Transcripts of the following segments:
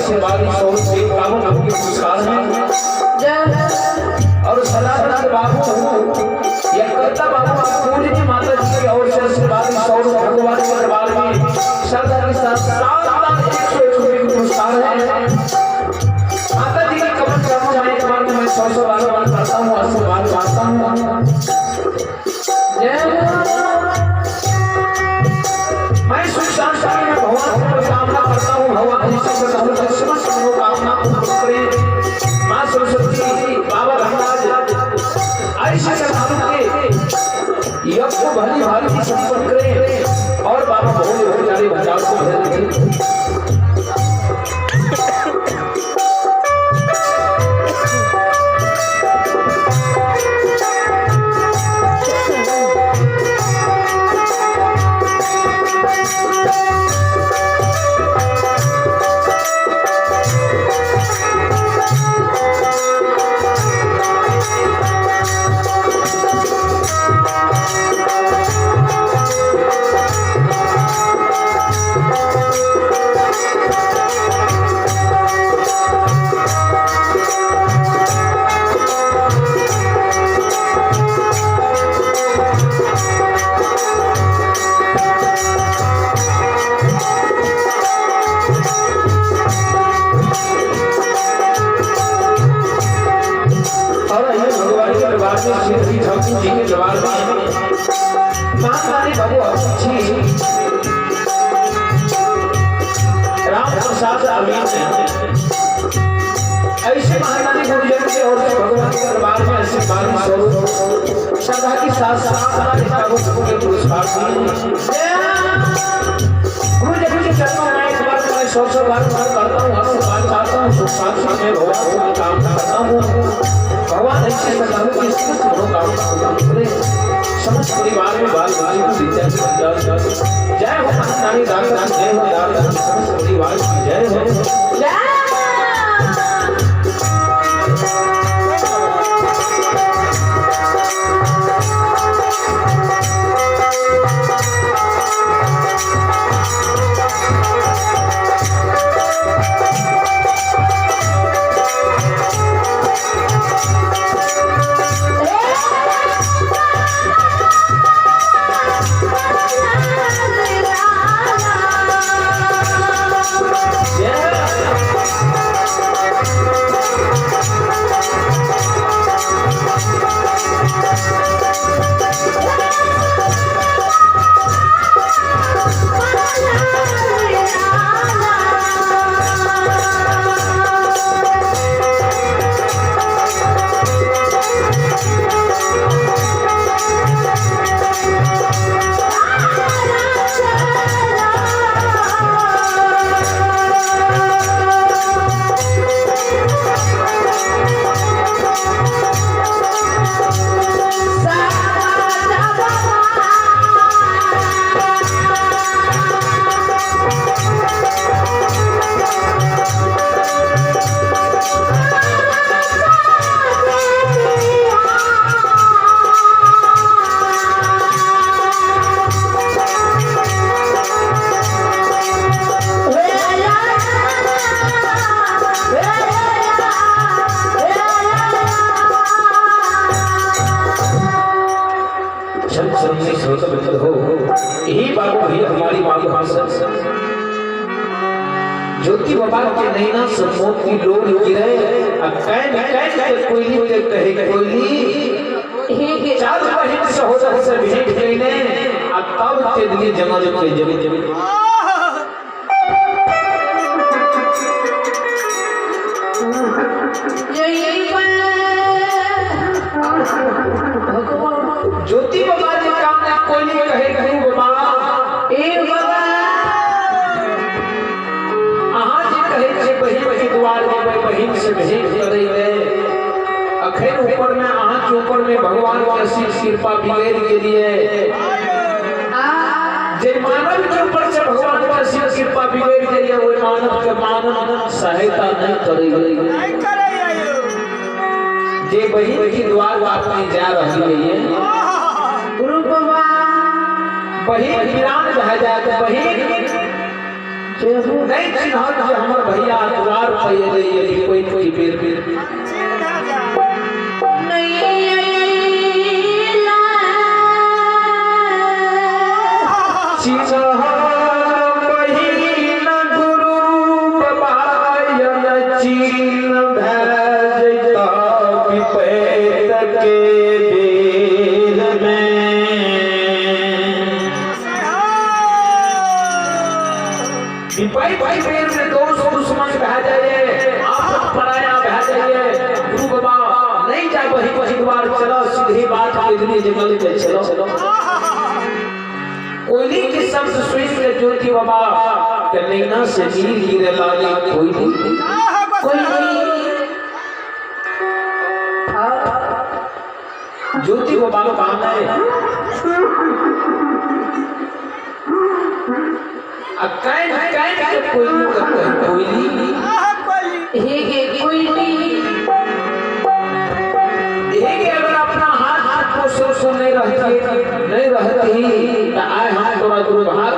आशीर्वाद सौर से कामन आपके पुरस्कार हैं और सदा बाबू या करता बाबू पूरी की माता जी की ओर से आशीर्वाद सौर भगवान के दरबार में श्रद्धा के साथ 101 पुरस्कार है। माता जी की कमर चरण जाने के बाद मैं 100 बार करता हूँ, आशीर्वाद मांगता हूँ। मैं सुख शांति में भगवान से कामना करता हूँ, भगवान जी से कामना करें। माँ सरस्वती बाबा धनराज ऐसे के यज्ञ को भली भारी संपन्न करें और बाबा बहुत जाने बचाव को भजन जी के जवाब में महारानी बाबू अच्छी राम प्रसाद अमीन ऐसे महारानी गुरुजन के और भगवान के दरबार में ऐसे बानी स्वरूप श्रद्धा के साथ साथ के पुरस्कार गुरुजन के चरणों में एक बार मैं 100 बार करता हूँ, आशीर्वाद चाहता हूँ, सुख शांति में भगवान को कामना करता हूँ। भगवान ऐसे सदाओं की मनोकामना पूरी समस्त परिवार में बाल बाल को विद्या जय हो महारानी दाता जय हो दाता समस्त परिवार की जय हो जय। यही बाबू भैया हमारी माली भाषा ज्योति बाबा के नैना सम्मोह की लोड गिरे कैन कैन के कोयली के कहे कोयली हे चार बहिन सहोदर से भेंट कइने आ तब के लिए जमा जमा जमी ज्योति बाबा के काम में कोयली कहे बाबा ए बाबा बहिन द्वार में बहिन से भेंट करे अखैर ऊपर में आहा के ऊपर में भगवान के आशीष कृपा बिगड़ के लिए जे मानव के ऊपर से भगवान के आशीष कृपा बिगड़ के लिए वो मानव के मानव सहायता नहीं करे जे बहिन की द्वार बात में जा रही है गुरु बाबा बहिन वीरान रह जाए बहिन नहीं चिन्हत कि हमर भैया द्वार पे ले यदि कोई बेर भाई पेड़ में 200 दुश्मन बह जाइए, आप पराया बह जाइए, गुरु बाबा नहीं जाए वही द्वार चलो, सीधी बात इतनी जंगल पे चलो। कोयली के शब्द सुन के ज्योति बाबा के नैना से नीर गिरे लागे कोयली ज्योति बाबा को काम है अगर अपना हाथ को सुर नहीं रहती आए हाथ थोड़ा दूर हाथ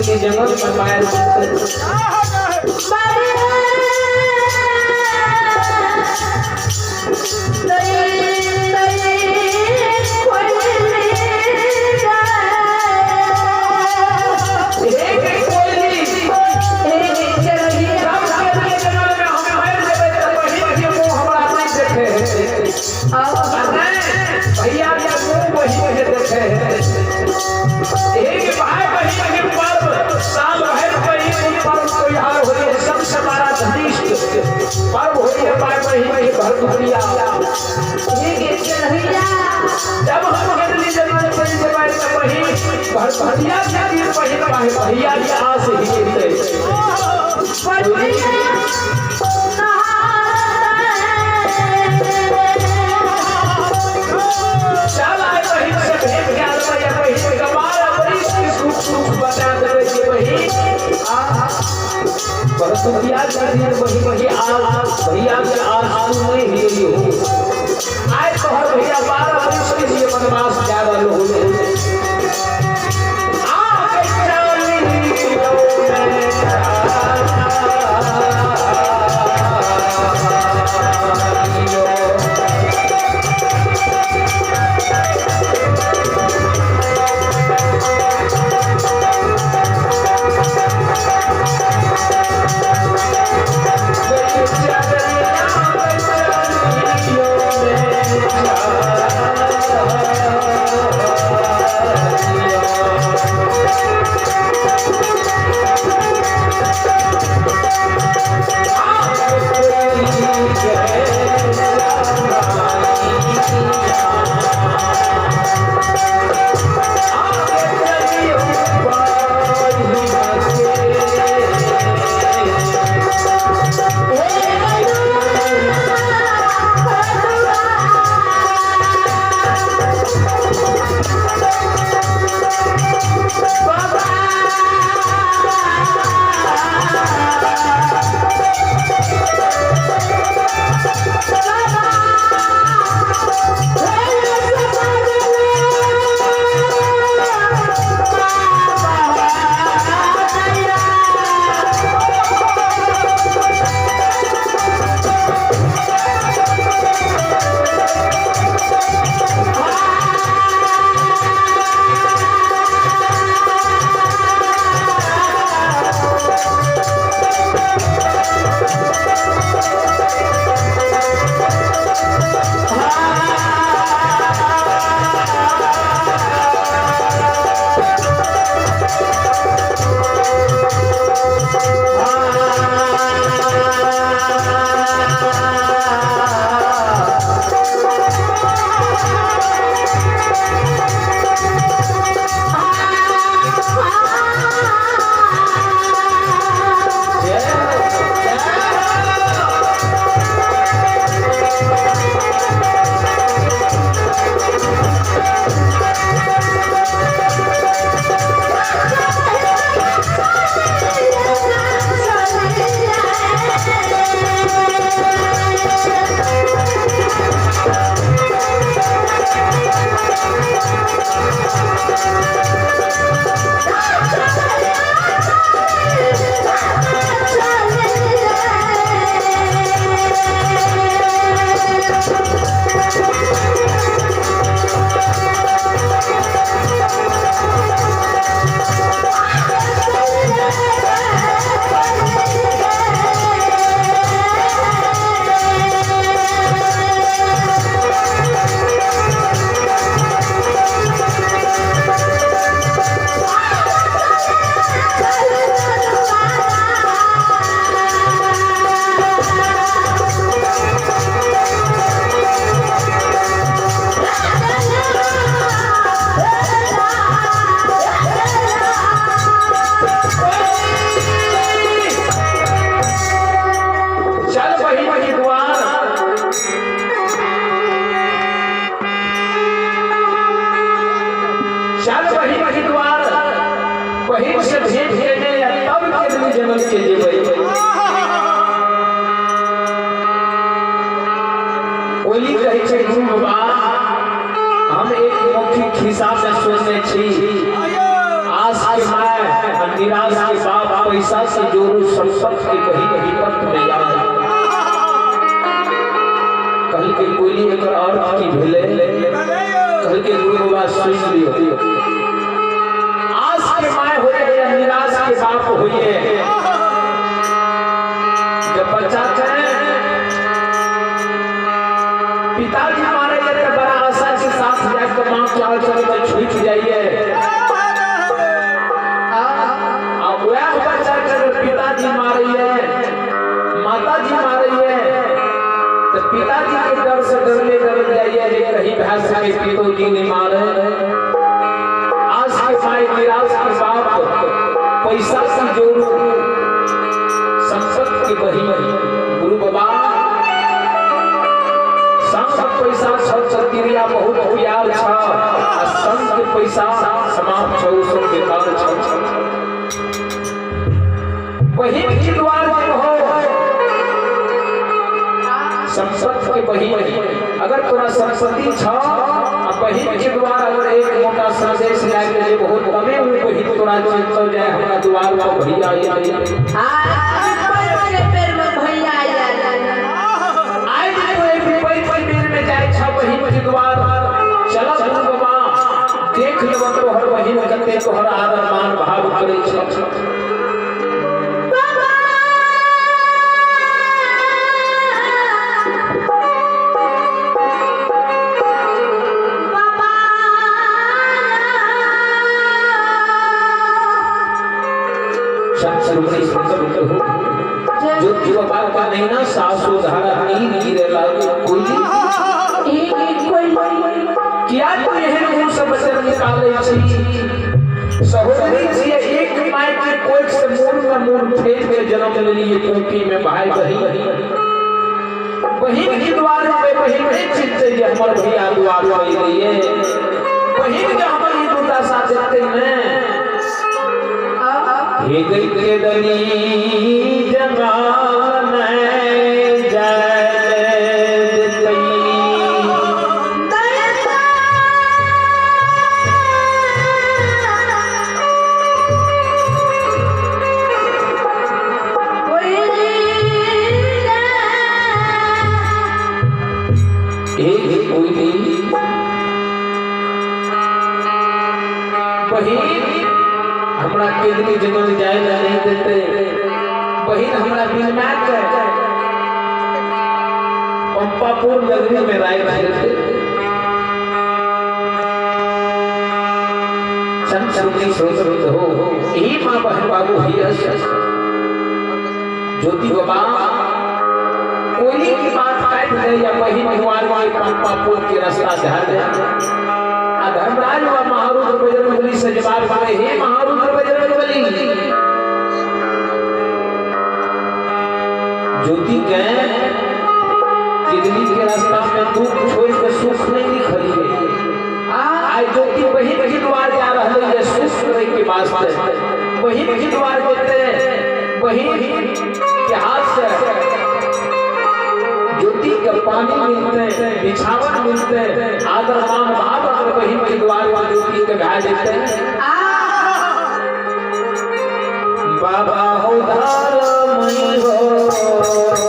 के जंगल में पाया भैया वही देखे एक भाई बहन के पर्व साल भर पर एक पर्व त्योहार होई है सबसे बड़ा धनिष्ठ पर्व होई है भाई बहन के घर दुनिया एक भैया जब हम गदली जन्म पर से बात कर वही घर भैया जाती पहले भाई भैया की आस ही के पर भैया वही भैया के आस नहीं हिली हो आए तो हर भैया 12 वर्ष के लिए बनवास जा रहे हो ओली कहे छे गुरु बाबा हम एक मौखिक हिसाब से सोचने छी आज के माय मंदिरा से जोरू संसद के कहीं कहीं पर तुम्हें याद कल के कोई एक अर्थ की भेले कल के गुरु बाबा सुन लियो आस के माय होए या निराश के बाप होए जब बच्चा है पिताजी मारे ये बड़ा आशा के साथ जाकर मां के हाल चल में छूट जाइए अब वह बच्चा कर पिताजी मारे माताजी मारे तो पिताजी के डर से डरने डर जाइए रे कहीं भैंस के पिताजी ने मारे आज के भाई निराश के बाप पैसा से जोड़ो संपत्ति के बही गुरु बाबा संग पैसा सब क्रिया बहुत प्यार छ संग के पैसा समाप्त छ सब बेकार छ बहिन के द्वार में हो संपत्ति के बहिन अगर तोरा संपत्ति छ बहिन के द्वार अगर एक मोटा संदेश लाए के बहुत कमे उ बहिन तोरा चल जाए हमरा द्वार पर भैया के पैर में भैया आई कोई पैर में जाए छ बहिन के द्वार चल बाबा देख लेबो तोहर बहिन कते तोहर आदर मान भाव करे छ जो जो बात का नहीं ना सासु धारा नहीं गिरे लागे कोई क्या तो यह सब बचन निकाले छी सहोदरी जी एक माय के कोई से मूल में मूल फेर के जन्म ले लिए क्योंकि मैं भाई बहिन के द्वार पे बहिन नहीं चिंते जे हमर भैया द्वार आई रही है बहिन के हमारी दूता साथ देते हैं हे गई के दनी जगान जय हमरा केदली जगह जाए नहीं देते बहिन हमरा बिन मैच पंपापुर नगरी में राय रहते संसदी सोच हो यही मां बहन बाबू ही ज्योति बाबा कोई की बात काट दे या बहिन हमारे वाले पंपापुर के रास्ता से हट जाए धर्मराज व महारुद्र बजरंगबली से जवाब पाए हे महारुद्र बजरंगबली ज्योति के किदली के रास्ता में दुख छोड़ के सुख नहीं खड़ी है आज ज्योति बहिन के द्वार जा रहा है सुख करे के वास्ते बहिन के द्वार बोलते हैं बहिन के हाथ से ज्योति के पानी मिलते हैं बिछावन मिलते हैं आदर मान भाव अगर बहिन के द्वार वाले ज्योति के गाय देते हैं बाबा हो धारमय हो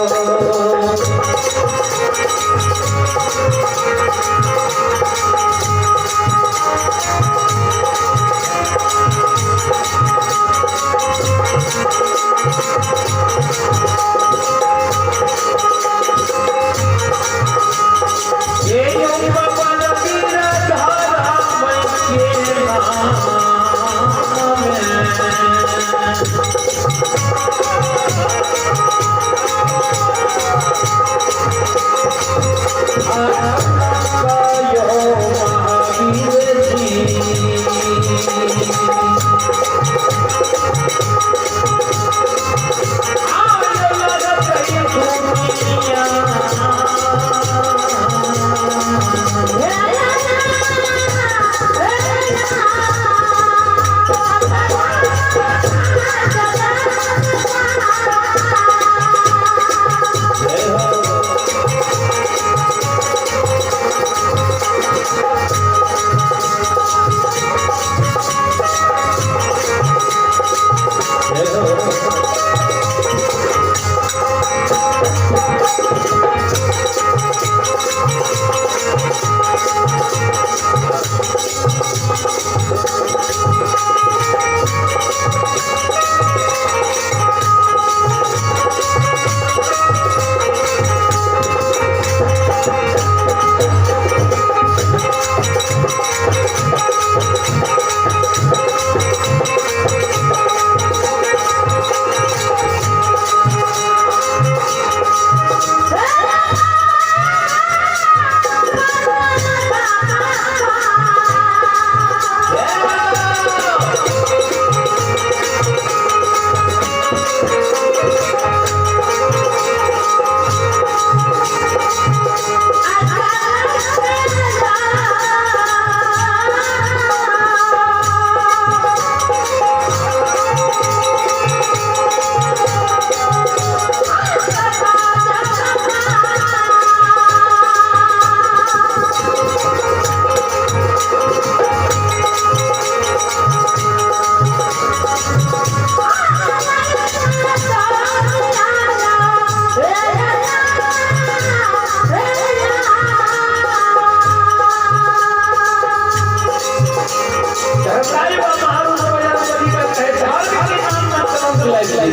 चलो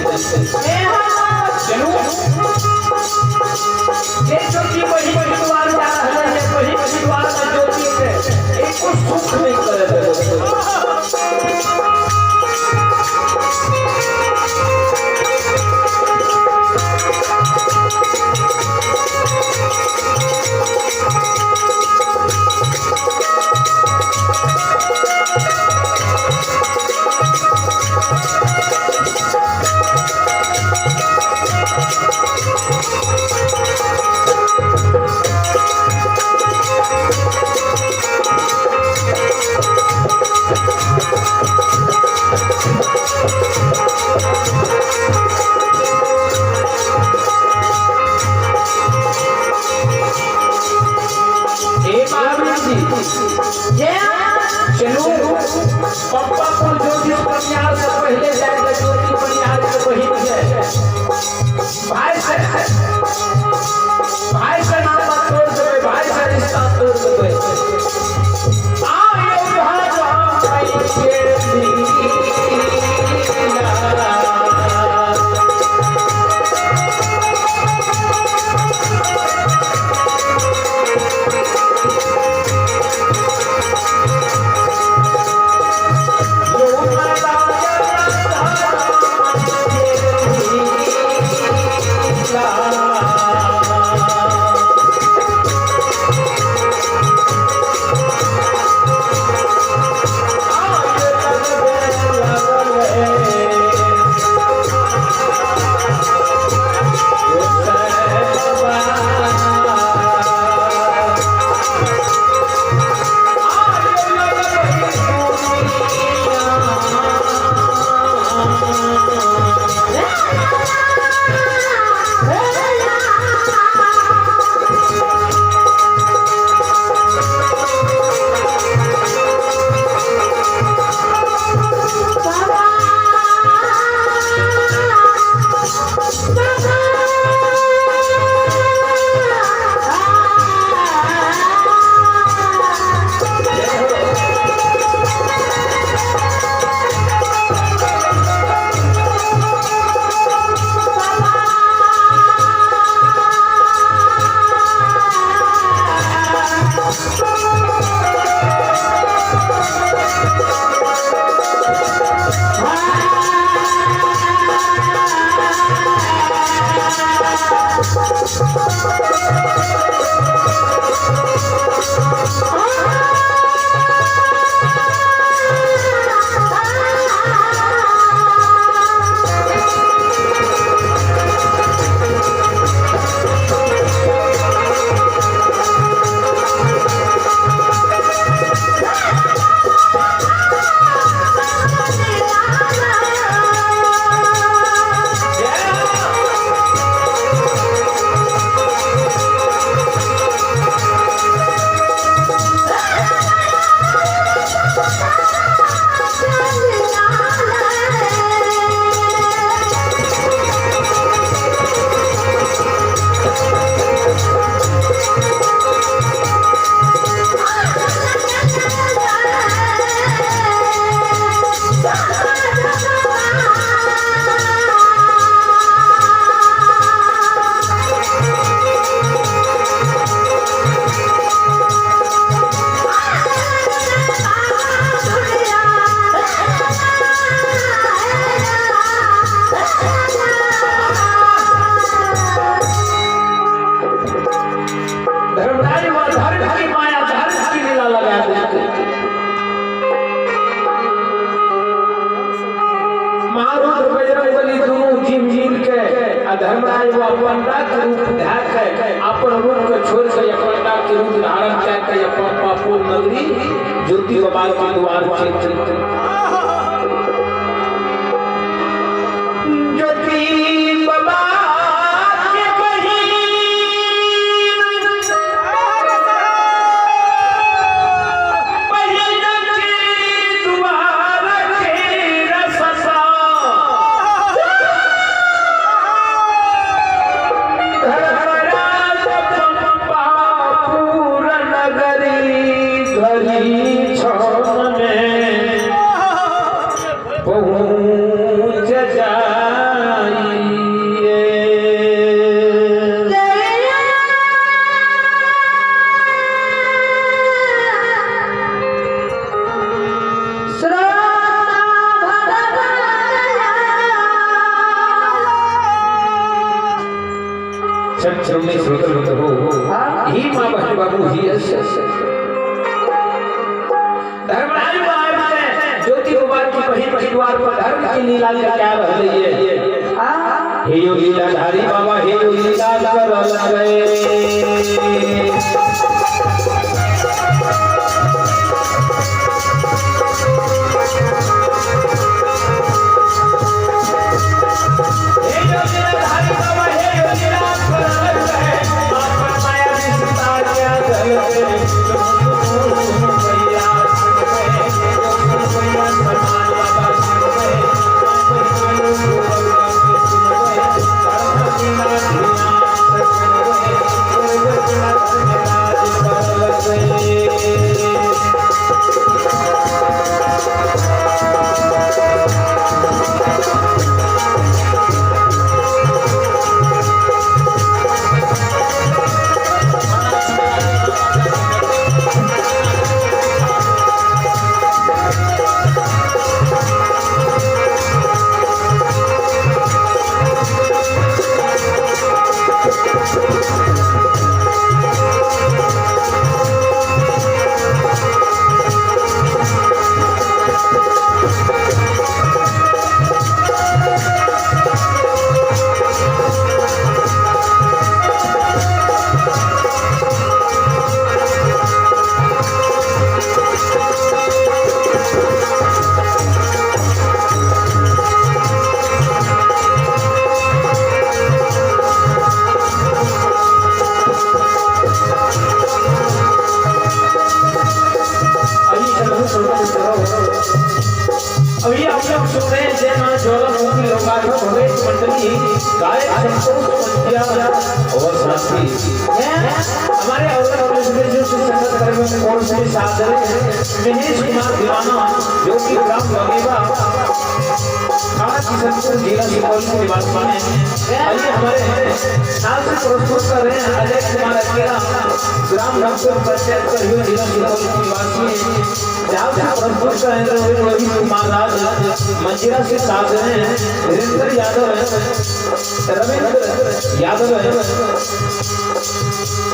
ये ज्योति वही परिवार जा रहा है, वही परिवार में ज्योति है, एक को सुख नहीं करे। पप्पापुर ज्योति बनियार से पहले जाएगा, ज्योति बनियार से वही है भाई से नाम तोड़ दे, भाई से रिश्ता तोड़ दे। आयो भाजा भाई के धर्मराज वो अपना के रूप धार के अपन रूप को छोड़ के अपना के रूप धारण करके अपन पापुर नगरी ज्योति बाबा के द्वार पर ज्योति बाबा के बहिन के द्वार के रससा श्रवणी श्रोत्र हो ही मां बहन बाबू ही धर्मराज ज्योति कुमार की बहन परिवार पर धर्म की लीला क्या रह रही है हे यो लीलाधारी बाबा हे यो लीला कर लगे अभी आप लोग सुन रहे हैं जय मां ज्वालामुखी लोकार्पण भवेश मंडली गायक संतोष पंड्या और साथी हमारे अवसर में जो संगत कर्म में कौन से साधन महेश कुमार दीवाना जो कि ग्राम लगेगा खाना की संतोष जिला सुपौल के निवासी हैं आइए हमारे नाम से प्रस्तुत कर रहे हैं अजय कुमार अकेला ग्राम रामपुर पंचायत का जिला सुपौल के निवासी हैं जहाँ से प्रस्तुत कर रहे हैं रवि कुमार राज मंजिरा से साधन है वीरेंद्र यादव है रविंद्र यादव है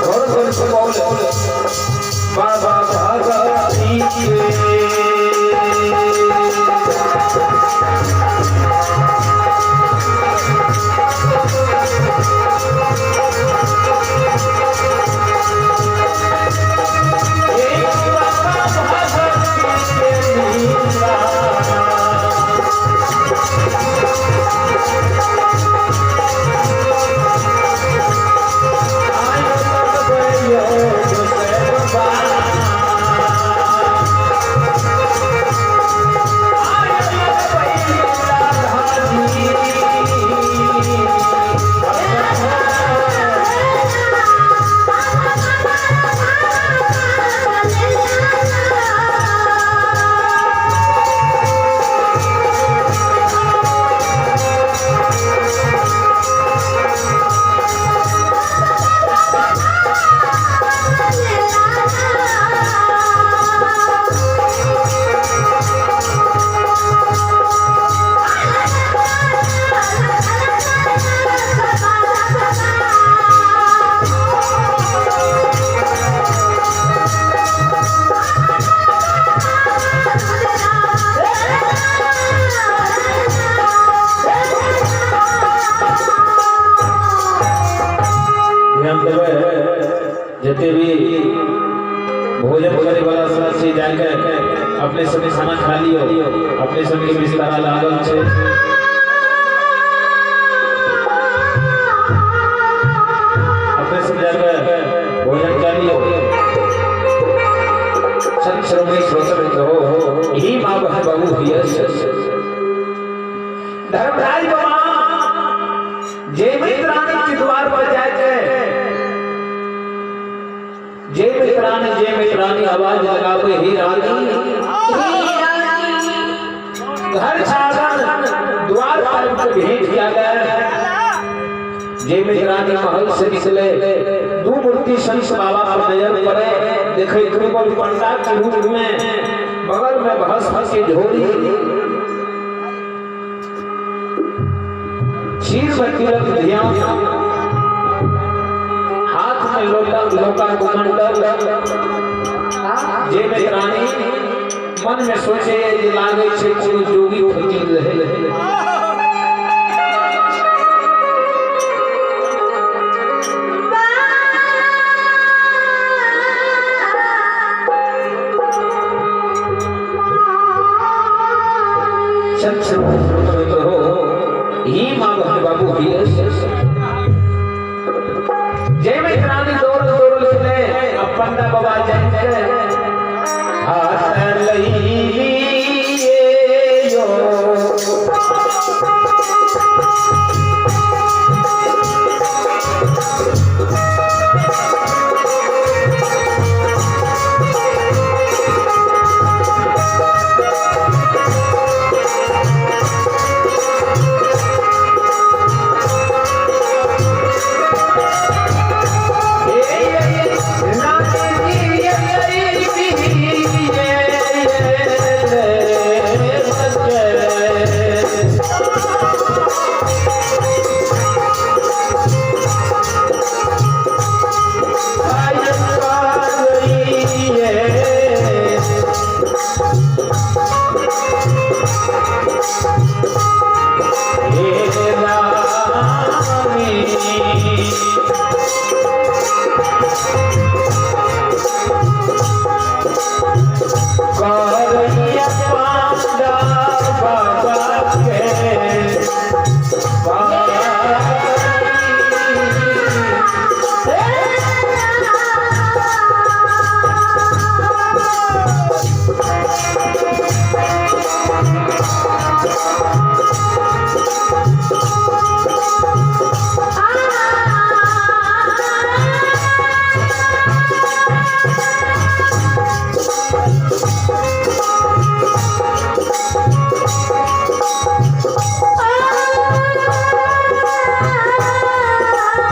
और सुपौल बाबा भागवती जितने भी भोजन करे वाला से जाकर अपने समय खाना खा लियो अपने समय बिस्तर लागल छे अपने समय जाकर भोजन कर लियो सत श्रवणी श्रोत्र हो ही मां बहन बाबू हिय धर्मराज बाबा जय मित्रानी के द्वार पर जाके जय मित्रानी आवाज लगावे ही रानी घर छागन द्वार पर भेंट किया गया जय मित्रानी महल से निकले दो मूर्ति संत बाबा पर नजर पड़े देखे कृपल पंडा के रूप में बगल में भस्म की झोली शीर में तिलक ध्यान हाथ में लोटा लोका कुमंडल जे में रानी मन में सोचे जे लागे छे कोनो जोगी फकीर रहे ही मां बाबू ही जय में रानी दौड़ दौड़ ले अपन बाबा जय